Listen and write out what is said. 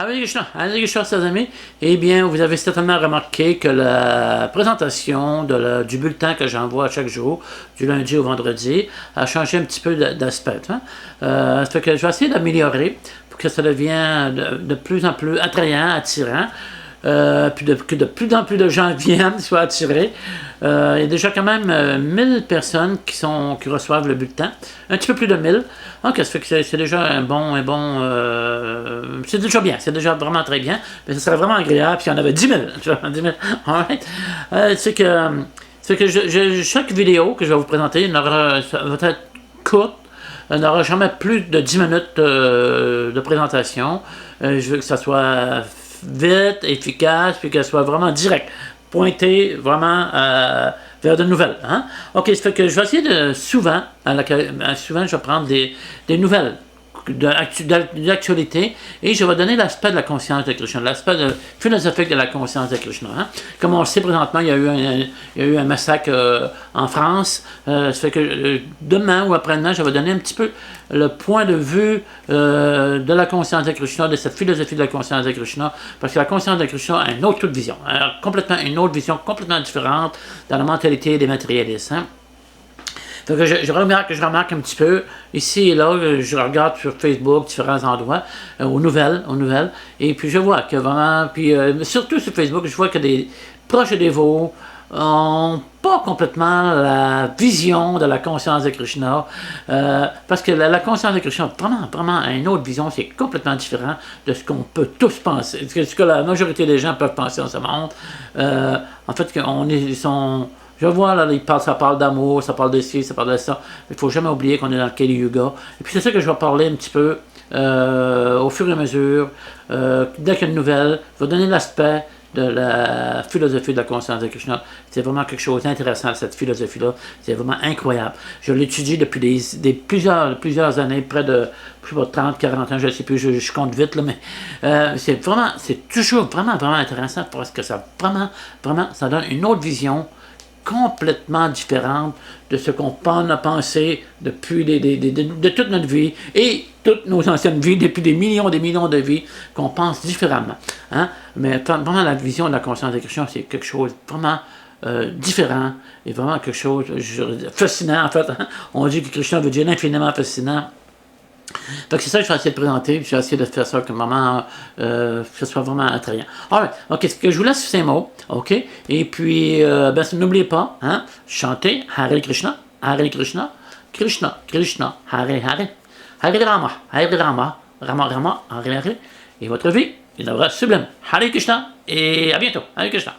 Hare Krishna, chers amis. Eh bien, vous avez certainement remarqué que la présentation du bulletin que j'envoie chaque jour, du lundi au vendredi, a changé un petit peu d'aspect. Hein? Ça fait que je vais essayer d'améliorer pour que ça devienne de plus en plus attrayant, attirant. Puis que de plus en plus de gens viennent, soient attirés. Il y a déjà quand même 1000 personnes qui reçoivent le bulletin. Un petit peu plus de 1000. Donc, ça fait que c'est déjà c'est déjà bien. C'est déjà vraiment très bien. Mais ce serait vraiment agréable s'il y en avait 10 000. 10 000. Alright. C'est que chaque vidéo que je vais vous présenter ça va être courte. Elle n'aura jamais plus de 10 minutes de présentation. Je veux que ça soit vite, efficace, puis qu'elle soit vraiment directe, pointée vraiment vers de nouvelles. Hein? Ok, ça fait que je vais essayer souvent, je vais prendre des nouvelles d'actualité et je vais donner l'aspect de la conscience de Krishna, l'aspect philosophique de la conscience de Krishna. Hein? Comme on le sait présentement, il y a eu un massacre en France. Ça fait que demain ou après-demain, je vais donner un petit peu le point de vue de la conscience de Krishna, de cette philosophie de la conscience de Krishna, parce que la conscience de Krishna a une autre vision, une autre vision complètement différente dans la mentalité des matérialistes. Hein? Donc je remarque un petit peu, ici et là, je regarde sur Facebook, différents endroits, aux nouvelles, et puis je vois que vraiment, puis surtout sur Facebook, je vois que des proches dévots n'ont pas complètement la vision de la conscience de Krishna, parce que la conscience de Krishna a une autre vision, c'est complètement différent de ce qu'on peut tous penser, ce que la majorité des gens peuvent penser en ce monde. En fait, je vois, là, ça parle d'amour, ça parle de ci, ça parle de ça. Il ne faut jamais oublier qu'on est dans le Kali Yuga. Et puis c'est ça que je vais parler un petit peu au fur et à mesure. Dès qu'il y a une nouvelle, je vais donner l'aspect de la philosophie de la conscience de Krishna. C'est vraiment quelque chose d'intéressant, cette philosophie-là. C'est vraiment incroyable. Je l'étudie depuis plusieurs années, près de 30, 40 ans, je ne sais plus, je compte vite, là, mais c'est toujours vraiment intéressant parce que ça donne une autre vision complètement différente de ce qu'on a pensé depuis de toute notre vie et toutes nos anciennes vies, depuis des millions de vies, qu'on pense différemment. Hein? Mais vraiment, la vision de la conscience de Krishna, c'est quelque chose vraiment différent et vraiment quelque chose fascinant, en fait. Hein? On dit que Krishna veut dire infiniment fascinant. Donc c'est ça que je vais essayer de présenter, je vais essayer de faire ça comme vraiment, que ce soit vraiment attrayant. Alright, ok, ce que je vous laisse sur ces mots, ok, et puis, n'oubliez pas, hein, chantez Hare Krishna, Krishna, Krishna, Hare Hare, Hare Rama, Rama Rama, Hare Hare, et votre vie, il deviendra sublime. Hare Krishna, et à bientôt, Hare Krishna.